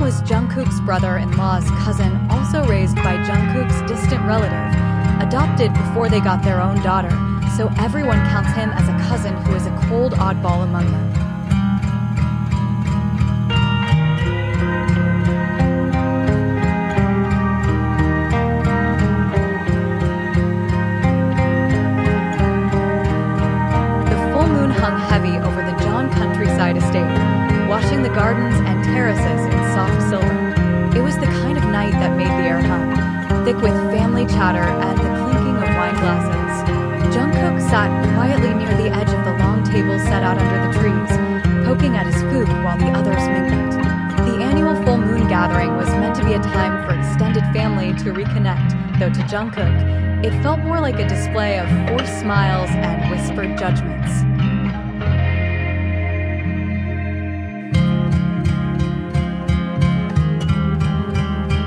was Jungkook's brother-in-law's cousin, also raised by Jungkook's distant relative, adopted before they got their own daughter, so everyone counts him as a cousin who is a cold oddball among them. Countryside estate, washing the gardens and terraces in soft silver. It was the kind of night that made the air hum, thick with family chatter and the clinking of wine glasses. Jungkook sat quietly near the edge of the long table set out under the trees, poking at his food while the others mingled. The annual full moon gathering was meant to be a time for extended family to reconnect, though to Jungkook, it felt more like a display of forced smiles and whispered judgments.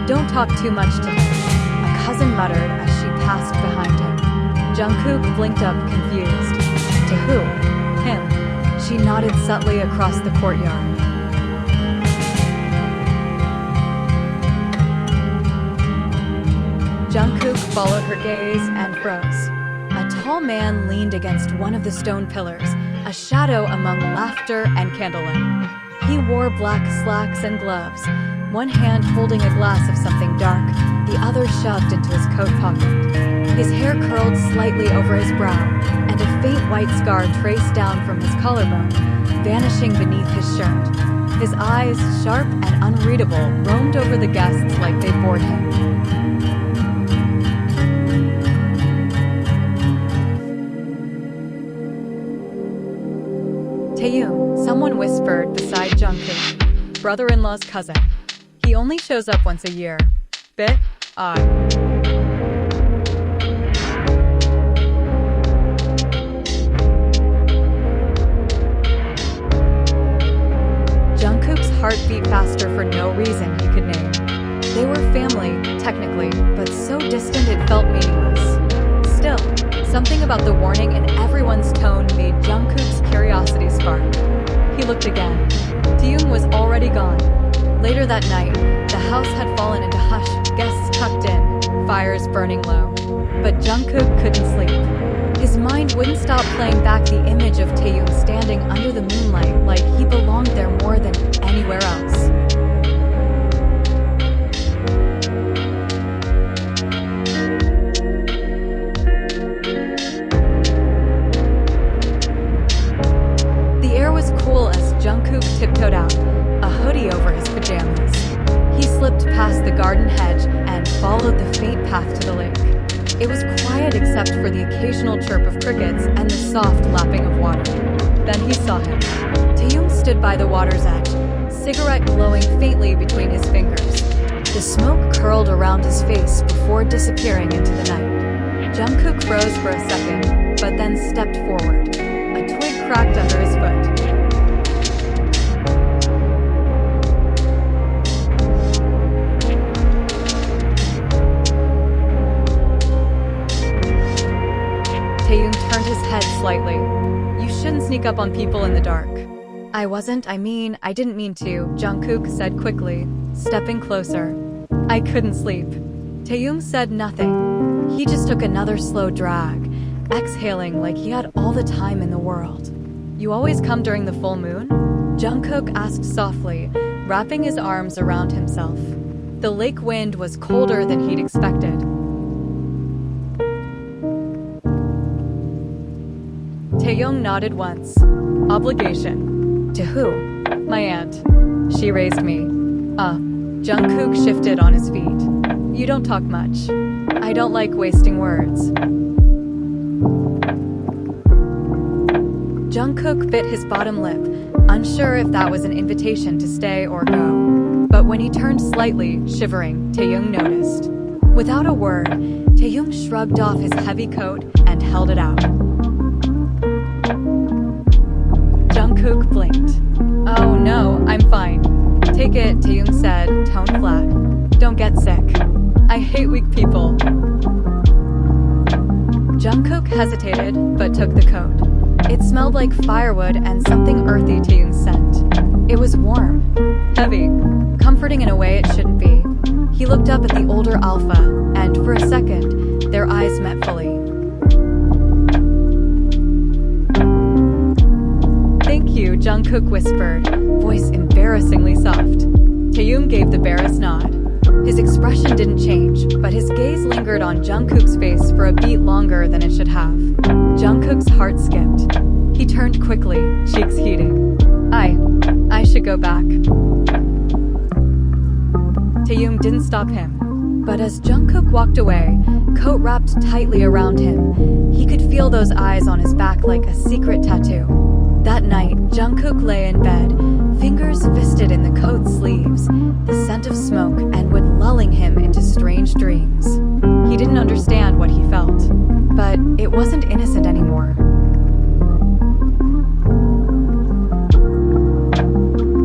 "Don't talk too much to him," a cousin muttered as she passed behind him. Jungkook blinked up, confused. "To who?" "Him." She nodded subtly across the courtyard. Jungkook followed her gaze and froze. A tall man leaned against one of the stone pillars, a shadow among laughter and candlelight. He wore black slacks and gloves, one hand holding a glass of something dark, the other shoved into his coat pocket. His hair curled slightly over his brow, and a faint white scar traced down from his collarbone, vanishing beneath his shirt. His eyes, sharp and unreadable, roamed over the guests like they bored him. "Taehyung," someone whispered beside Jungkook, brother-in-law's cousin. "He only shows up once a year. Bit odd." Jungkook's heart beat faster for no reason he could name. They were family, technically, but so distant it felt meaningless. Still, something about the warning in everyone's tone made Jungkook's curiosity spark. He looked again. Taehyung was already gone. Later that night, the house had fallen into hush, guests tucked in, fires burning low. But Jungkook couldn't sleep. His mind wouldn't stop playing back the image of Taehyung standing under the moonlight like he belonged there more than anywhere else. The air was cool as Jungkook tiptoed out, a hoodie over his pajamas. He slipped past the garden hedge and followed the faint path to the lake. It was quiet except for the occasional chirp of crickets and the soft lapping of water. Then he saw him. Taehyung stood by the water's edge, cigarette glowing faintly between his fingers. The smoke curled around his face before disappearing into the night. Jungkook froze for a second, but then stepped forward. A twig cracked under his foot. Taehyung turned his head slightly. "You shouldn't sneak up on people in the dark." I didn't mean to," Jungkook said quickly, stepping closer. "I couldn't sleep." Taehyung said nothing. He just took another slow drag, exhaling like he had all the time in the world. "You always come during the full moon?" Jungkook asked softly, wrapping his arms around himself. The lake wind was colder than he'd expected. Taehyung nodded once. "Obligation." "To who?" "My aunt. She raised me." Jungkook shifted on his feet. "You don't talk much." "I don't like wasting words." Jungkook bit his bottom lip, unsure if that was an invitation to stay or go. But when he turned slightly, shivering, Taehyung noticed. Without a word, Taehyung shrugged off his heavy coat and held it out. Jungkook blinked. "Oh no, I'm fine." "Take it," Taehyung said, tone flat. "Don't get sick. I hate weak people." Jungkook hesitated, but took the coat. It smelled like firewood and something earthy Taehyung scent. It was warm, heavy, comforting in a way it shouldn't be. He looked up at the older alpha, and for a second, their eyes met fully. "Thank you," Jungkook whispered, voice embarrassingly soft. Taehyung gave the barest nod. His expression didn't change, but his gaze lingered on Jungkook's face for a beat longer than it should have. Jungkook's heart skipped. He turned quickly, cheeks heating. I should go back." Taehyung didn't stop him, but as Jungkook walked away, coat wrapped tightly around him, he could feel those eyes on his back like a secret tattoo. That night, Jungkook lay in bed, fingers fisted in the coat's sleeves, the scent of smoke and wood lulling him into strange dreams. He didn't understand what he felt, but it wasn't innocent anymore.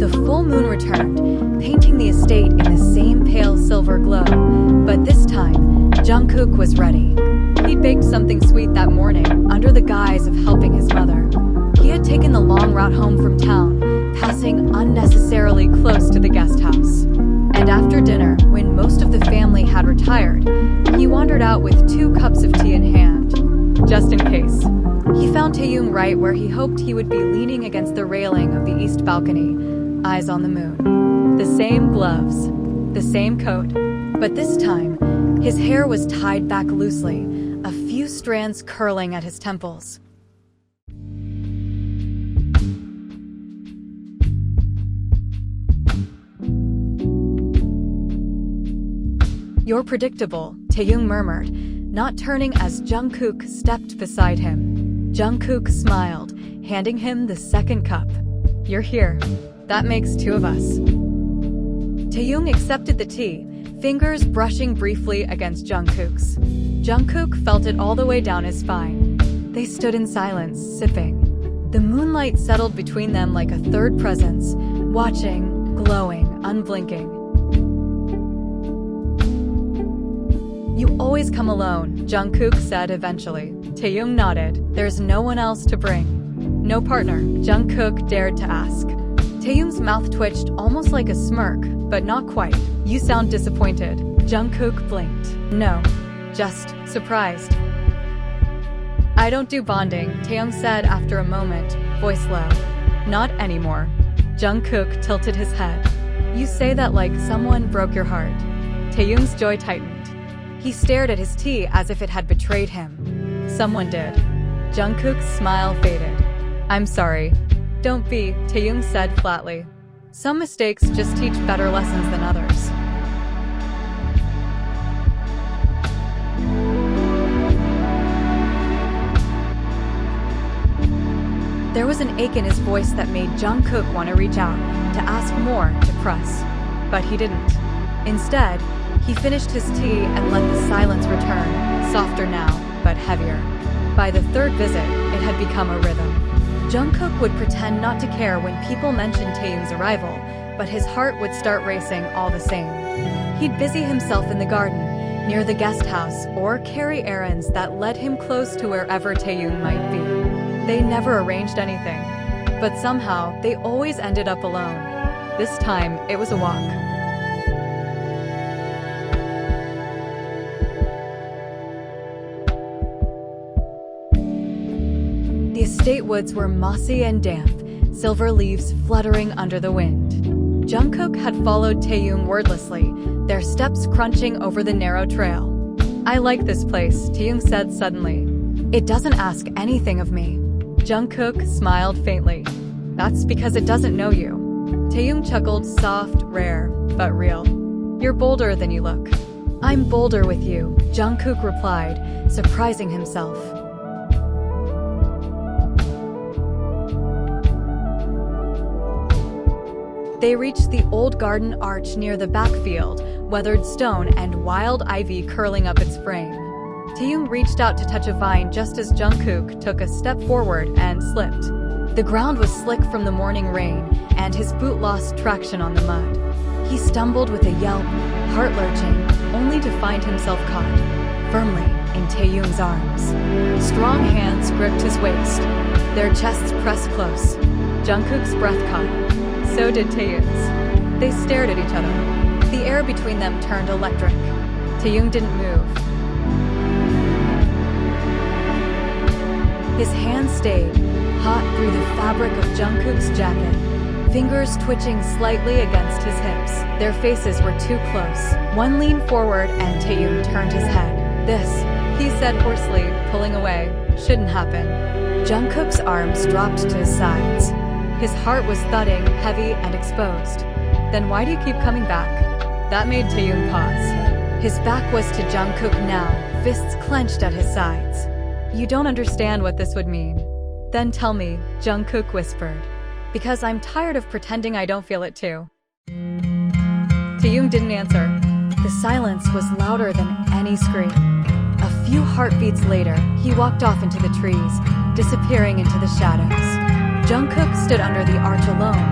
The full moon returned, painting the estate in the same pale silver glow, but this time, Jungkook was ready. He'd baked something sweet that morning, under the guise of helping his mother. He had taken the long route home from town, passing unnecessarily close to the guest house. And after dinner, when most of the family had retired, he wandered out with 2 cups of tea in hand, just in case. He found Taehyung right where he hoped he would be, leaning against the railing of the east balcony, eyes on the moon. The same gloves, the same coat, but this time, his hair was tied back loosely, a few strands curling at his temples. "You're predictable," Taehyung murmured, not turning as Jungkook stepped beside him. Jungkook smiled, handing him the second cup. "You're here. That makes 2 of us." Taehyung accepted the tea, fingers brushing briefly against Jungkook's. Jungkook felt it all the way down his spine. They stood in silence, sipping. The moonlight settled between them like a third presence, watching, glowing, unblinking. "You always come alone," Jungkook said eventually. Taehyung nodded. "There's no one else to bring." "No partner?" Jungkook dared to ask. Taehyung's mouth twitched almost like a smirk, but not quite. "You sound disappointed." Jungkook blinked. "No, just surprised." "I don't do bonding," Taehyung said after a moment, voice low. "Not anymore." Jungkook tilted his head. "You say that like someone broke your heart." Taehyung's jaw tightened. He stared at his tea as if it had betrayed him. "Someone did." Jungkook's smile faded. "I'm sorry." "Don't be," Taehyung said flatly. "Some mistakes just teach better lessons than others." There was an ache in his voice that made Jungkook want to reach out, to ask more, to press. But he didn't. Instead, he finished his tea and let the silence return, softer now, but heavier. By the 3rd visit, it had become a rhythm. Jungkook would pretend not to care when people mentioned Taehyung's arrival, but his heart would start racing all the same. He'd busy himself in the garden, near the guest house, or carry errands that led him close to wherever Taehyung might be. They never arranged anything, but somehow they always ended up alone. This time, it was a walk. The estate woods were mossy and damp, silver leaves fluttering under the wind. Jungkook had followed Taehyung wordlessly, their steps crunching over the narrow trail. "I like this place," Taehyung said suddenly. "It doesn't ask anything of me." Jungkook smiled faintly. "That's because it doesn't know you." Taehyung chuckled, soft, rare, but real. "You're bolder than you look." "I'm bolder with you," Jungkook replied, surprising himself. They reached the old garden arch near the backfield, weathered stone and wild ivy curling up its frame. Taehyung reached out to touch a vine just as Jungkook took a step forward and slipped. The ground was slick from the morning rain, and his boot lost traction on the mud. He stumbled with a yelp, heart lurching, only to find himself caught firmly in Taehyung's arms. Strong hands gripped his waist, their chests pressed close. Jungkook's breath caught. So did Taehyung's. They stared at each other. The air between them turned electric. Taehyung didn't move. His hand stayed, hot through the fabric of Jungkook's jacket, fingers twitching slightly against his hips. Their faces were too close. One leaned forward and Taehyung turned his head. "This," he said hoarsely, pulling away, "shouldn't happen." Jungkook's arms dropped to his sides. His heart was thudding, heavy and exposed. "Then why do you keep coming back?" That made Taehyung pause. His back was to Jungkook now, fists clenched at his sides. "You don't understand what this would mean." "Then tell me," Jungkook whispered. "Because I'm tired of pretending I don't feel it too." Taehyung didn't answer. The silence was louder than any scream. A few heartbeats later, he walked off into the trees, disappearing into the shadows. Jungkook stood under the arch alone,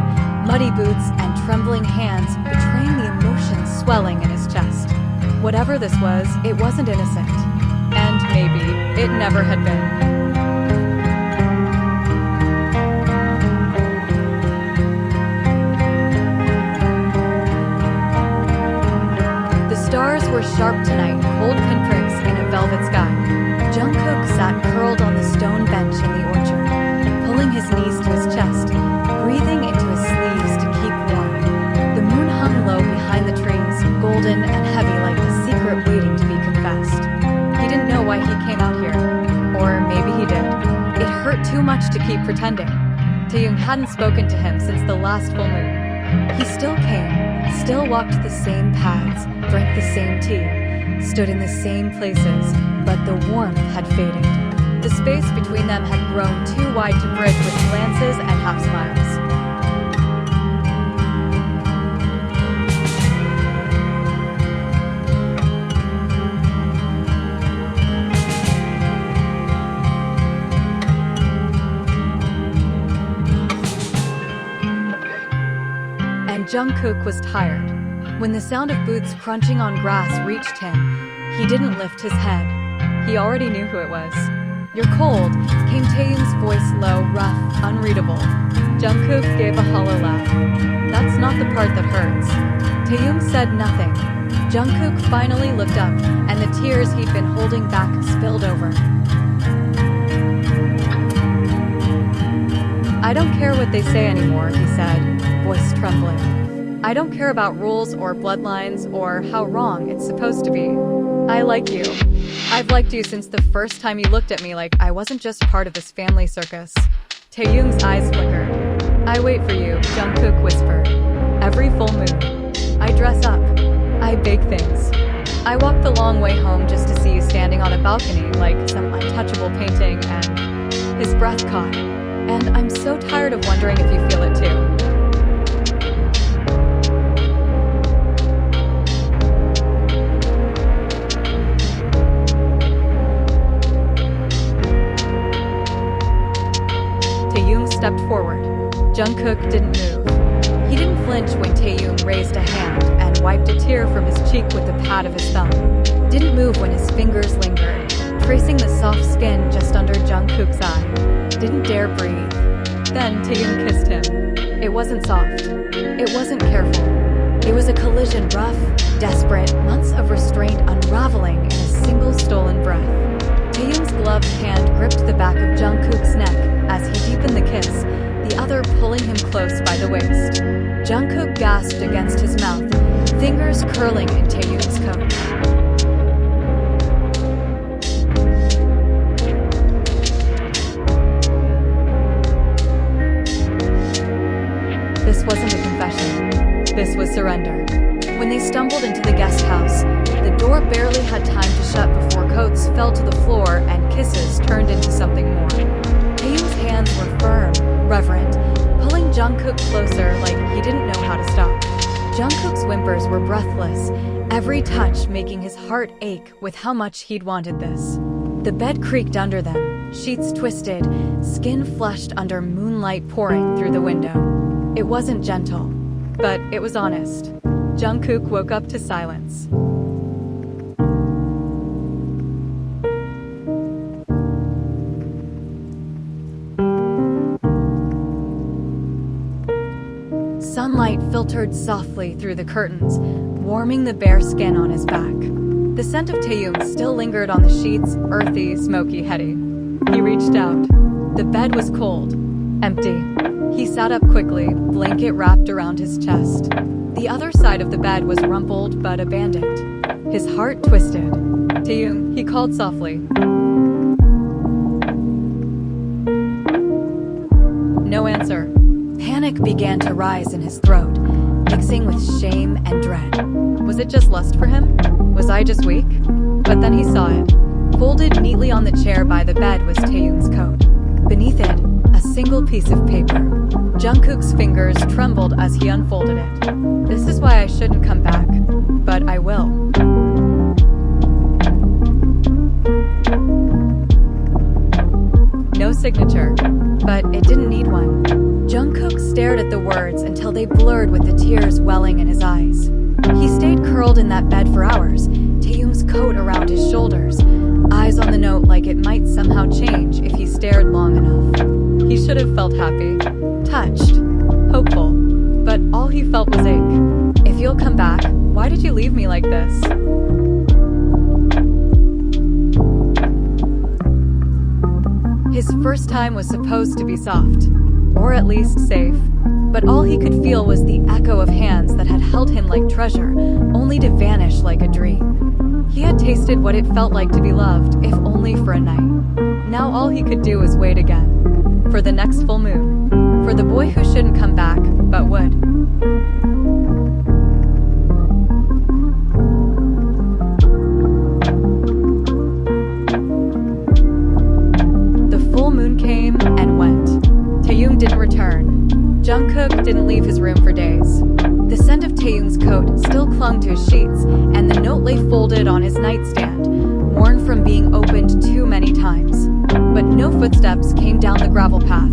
muddy boots and trembling hands betraying the emotions swelling in his chest. Whatever this was, it wasn't innocent. And maybe it never had been. The stars were sharp tonight, cold pinpricks in a velvet sky. Jungkook sat curled on the stone bench in the orchard, pulling his knees to his chest, breathing into his sleeves to keep warm. The moon hung low behind the trees, golden and heavy like a secret waiting to be confessed. He didn't know why he came out here. Or maybe he did. It hurt too much to keep pretending. Taehyung hadn't spoken to him since the last full moon. He still came, still walked the same paths, drank the same tea, stood in the same places, but the warmth had faded. The space between them had grown too wide to bridge with glances and half-smiles. And Jungkook was tired. When the sound of boots crunching on grass reached him, he didn't lift his head. He already knew who it was. "You're cold," came Taehyung's voice low, rough, unreadable. Jungkook gave a hollow laugh. "That's not the part that hurts." Taehyung said nothing. Jungkook finally looked up, and the tears he'd been holding back spilled over. "I don't care what they say anymore," he said, voice trembling. "I don't care about rules or bloodlines or how wrong it's supposed to be. I like you. I've liked you since the first time you looked at me like I wasn't just part of this family circus." Taehyung's eyes flickered. "I wait for you," Jungkook whispered. "Every full moon. I dress up. I bake things. I walk the long way home just to see you standing on a balcony like some untouchable painting," and his breath caught. "And I'm so tired of wondering if you feel it too." Stepped forward. Jungkook didn't move. He didn't flinch when Taehyung raised a hand and wiped a tear from his cheek with the pad of his thumb. Didn't move when his fingers lingered, tracing the soft skin just under Jungkook's eye. Didn't dare breathe. Then Taehyung kissed him. It wasn't soft. It wasn't careful. It was a collision rough, desperate, months of restraint unraveling in a single stolen breath. Taehyung's gloved hand gripped the back of Jungkook's neck as he deepened the kiss, the other pulling him close by the waist. Jungkook gasped against his mouth, fingers curling in Taehyung's coat. This wasn't a confession. This was surrender. When they stumbled into the guest house, the door barely had time to shut before coats fell to the floor and kisses turned into something more. Taehyung's hands were firm, reverent, pulling Jungkook closer like he didn't know how to stop. Jungkook's whimpers were breathless, every touch making his heart ache with how much he'd wanted this. The bed creaked under them, sheets twisted, skin flushed under moonlight pouring through the window. It wasn't gentle, but it was honest. Jungkook woke up to silence. Sunlight filtered softly through the curtains, warming the bare skin on his back. The scent of taehyung still lingered on the sheets, earthy, smoky, heady. He reached out. The bed was cold, empty. He sat up quickly, blanket wrapped around his chest. The other side of the bed was rumpled but abandoned. His heart twisted. "Taehyung," he called softly. No answer. Panic began to rise in his throat, mixing with shame and dread. Was it just lust for him? Was I just weak? But then he saw it. Folded neatly on the chair by the bed was Taehyung's coat. Beneath it, a single piece of paper. Jungkook's fingers trembled as he unfolded it. "This is why I shouldn't come back, but I will." No signature, but it didn't need one. Jungkook stared at the words until they blurred with the tears welling in his eyes. He stayed curled in that bed for hours, Taehyung's coat around his shoulders, eyes on the note like it might somehow change if he stared long enough. He should have felt happy, touched, hopeful, but all he felt was ache. "If you'll come back, why did you leave me like this?" His first time was supposed to be soft, or at least safe, but all he could feel was the echo of hands that had held him like treasure, only to vanish like a dream. He had tasted what it felt like to be loved, if only for a night. Now all he could do was wait again, for the next full moon, for the boy who shouldn't come back, but would. Came and went. Taehyung didn't return. Jungkook didn't leave his room for days. The scent of Taehyung's coat still clung to his sheets, and the note lay folded on his nightstand, worn from being opened too many times. But no footsteps came down the gravel path.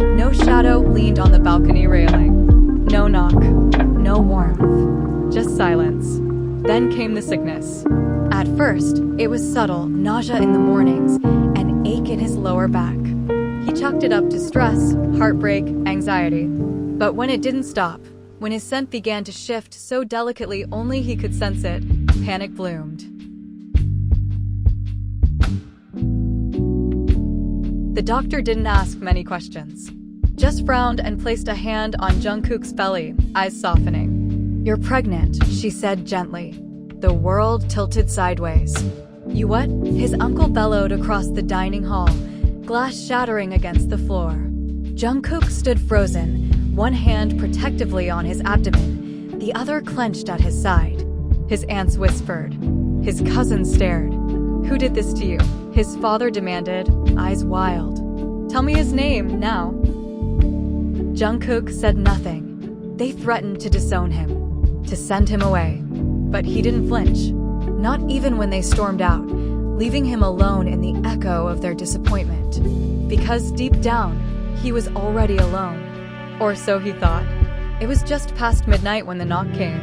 No shadow leaned on the balcony railing. No knock. No warmth. Just silence. Then came the sickness. At first, it was subtle, nausea in the mornings, an ache in his lower back. He chalked it up to stress, heartbreak, anxiety. But when it didn't stop, when his scent began to shift so delicately only he could sense it, panic bloomed. The doctor didn't ask many questions, just frowned and placed a hand on Jungkook's belly, eyes softening. "You're pregnant," she said gently. The world tilted sideways. "You what?" His uncle bellowed across the dining hall, glass shattering against the floor. Jungkook stood frozen, one hand protectively on his abdomen, the other clenched at his side. His aunts whispered. His cousins stared. "Who did this to you?" His father demanded, eyes wild. "Tell me his name, now." Jungkook said nothing. They threatened to disown him, to send him away. But he didn't flinch, not even when they stormed out, leaving him alone in the echo of their disappointment. Because deep down, he was already alone. Or so he thought. It was just past midnight when the knock came.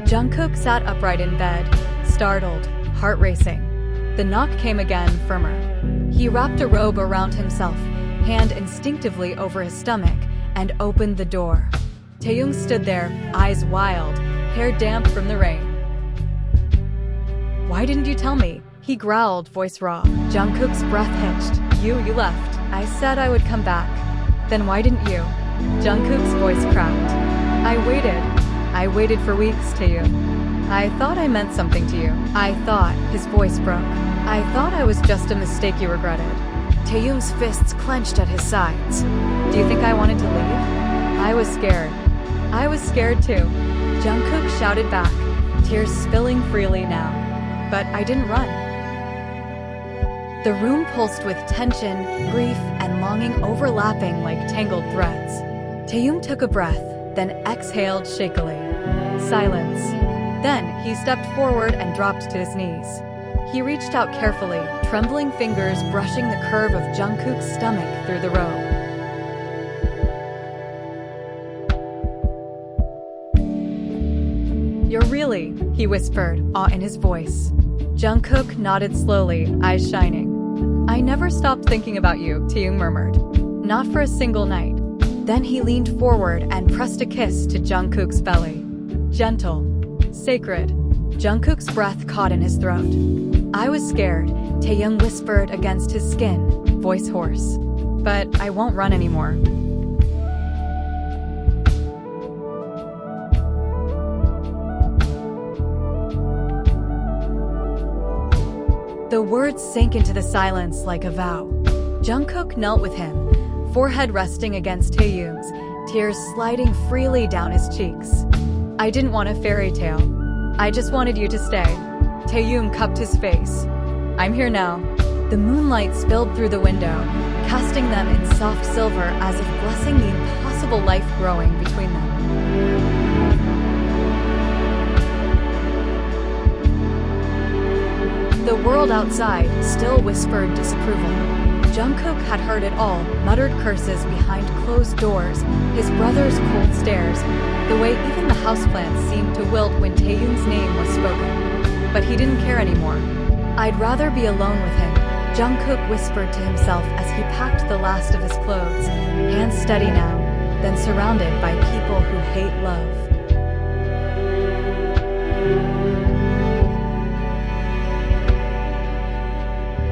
Jungkook sat upright in bed, startled, heart racing. The knock came again, firmer. He wrapped a robe around himself, hand instinctively over his stomach, and opened the door. Taehyung stood there, eyes wild, hair damp from the rain. "Why didn't you tell me?" He growled, voice raw. Jungkook's breath hitched. You left. I said I would come back. Then why didn't you?" Jungkook's voice cracked. I waited for weeks, Taehyung. I thought I meant something to you. I thought," his voice broke. "I thought I was just a mistake you regretted." Taehyung's fists clenched at his sides. "Do you think I wanted to leave?" "I was scared. I was scared too." Jungkook shouted back, tears spilling freely now. "But I didn't run." The room pulsed with tension, grief, and longing overlapping like tangled threads. Taehyung took a breath, then exhaled shakily. Silence. Then he stepped forward and dropped to his knees. He reached out carefully, trembling fingers brushing the curve of Jungkook's stomach through the robe. "You're really," he whispered, awe in his voice. Jungkook nodded slowly, eyes shining. "I never stopped thinking about you," Taehyung murmured. "Not for a single night." Then he leaned forward and pressed a kiss to Jungkook's belly. Gentle, sacred. Jungkook's breath caught in his throat. I was scared, Taehyung whispered against his skin, voice hoarse. But I won't run anymore. The words sank into the silence like a vow. Jungkook knelt with him, forehead resting against Taehyung's, tears sliding freely down his cheeks. I didn't want a fairy tale. I just wanted you to stay. Taehyung cupped his face. I'm here now. The moonlight spilled through the window, casting them in soft silver as if blessing the impossible life growing between them. The world outside still whispered disapproval. Jungkook had heard it all, muttered curses behind closed doors, his brother's cold stares, the way even the houseplants seemed to wilt when Taehyung's name was spoken. But he didn't care anymore. I'd rather be alone with him, Jungkook whispered to himself as he packed the last of his clothes, hands steady now, then surrounded by people who hate love.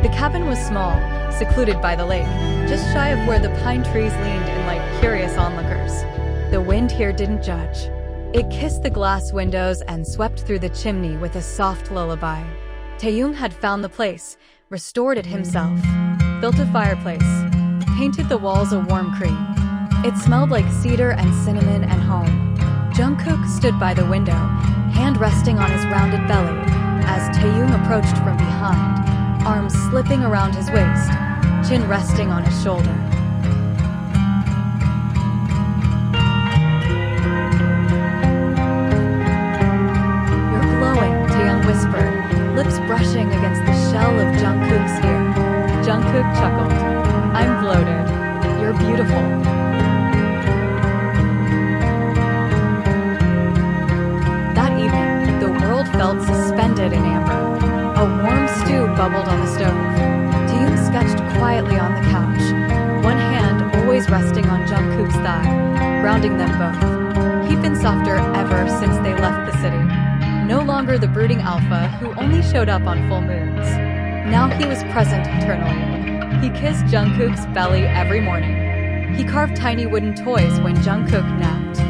The cabin was small, secluded by the lake, just shy of where the pine trees leaned in like curious onlookers. The wind here didn't judge. It kissed the glass windows and swept through the chimney with a soft lullaby. Taehyung had found the place, restored it himself, built a fireplace, painted the walls a warm cream. It smelled like cedar and cinnamon and home. Jungkook stood by the window, hand resting on his rounded belly, as Taehyung approached from behind, arms slipping around his waist, chin resting on his shoulder. You're glowing, Taehyung whispered, lips brushing against the shell of Jungkook's ear. Jungkook chuckled. I'm bloated. You're beautiful. That evening, the world felt suspended in amber. A warm stew bubbled on the stove. Taehyung sketched quietly on the couch, one hand always resting on Jungkook's thigh, grounding them both. He'd been softer ever since they left the city. No longer the brooding alpha who only showed up on full moons. Now he was present eternally. He kissed Jungkook's belly every morning. He carved tiny wooden toys when Jungkook napped.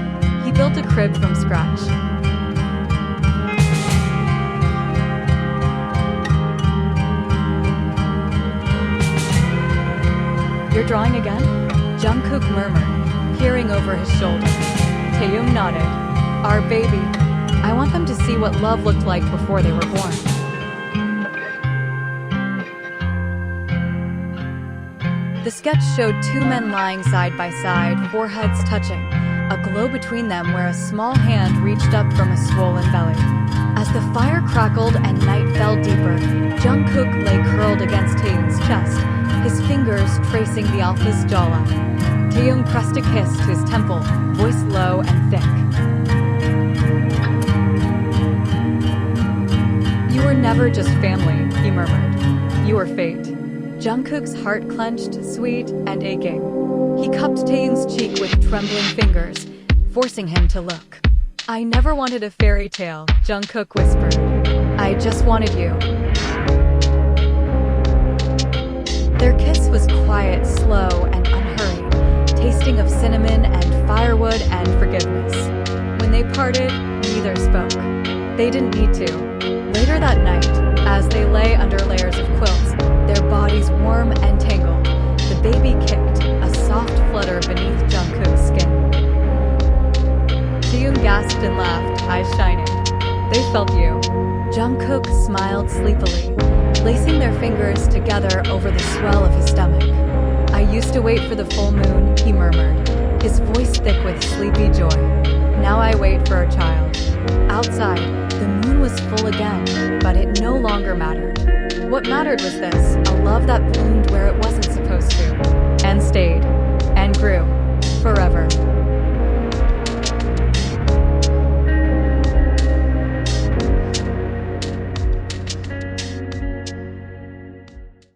He built a crib from scratch. You're drawing again? Jungkook murmured, peering over his shoulder. Taehyung nodded. Our baby. I want them to see what love looked like before they were born. The sketch showed two men lying side by side, foreheads touching, a glow between them where a small hand reached up from a swollen belly. As the fire crackled and night fell deeper, Jungkook lay curled against Taehyung's chest, his fingers tracing the alpha's jawline. Taehyung pressed a kiss to his temple, voice low and thick. You were never just family, he murmured. You were fate. Jungkook's heart clenched, sweet and aching. He cupped Taehyung's cheek with trembling fingers, forcing him to look. I never wanted a fairy tale, Jungkook whispered. I just wanted you. Their kiss was quiet, slow, and unhurried, tasting of cinnamon and firewood and forgiveness. When they parted, neither spoke. They didn't need to. Later that night, as they lay under layers of quilts, their bodies warm and tangled, the baby kicked, a soft flutter beneath Jungkook's skin. Taehyung gasped and laughed, eyes shining. They felt you. Jungkook smiled sleepily, lacing their fingers together over the swell of his stomach. I used to wait for the full moon, he murmured, his voice thick with sleepy joy. Now I wait for a child. Outside, the moon was full again, but it no longer mattered. What mattered was this, a love that bloomed where it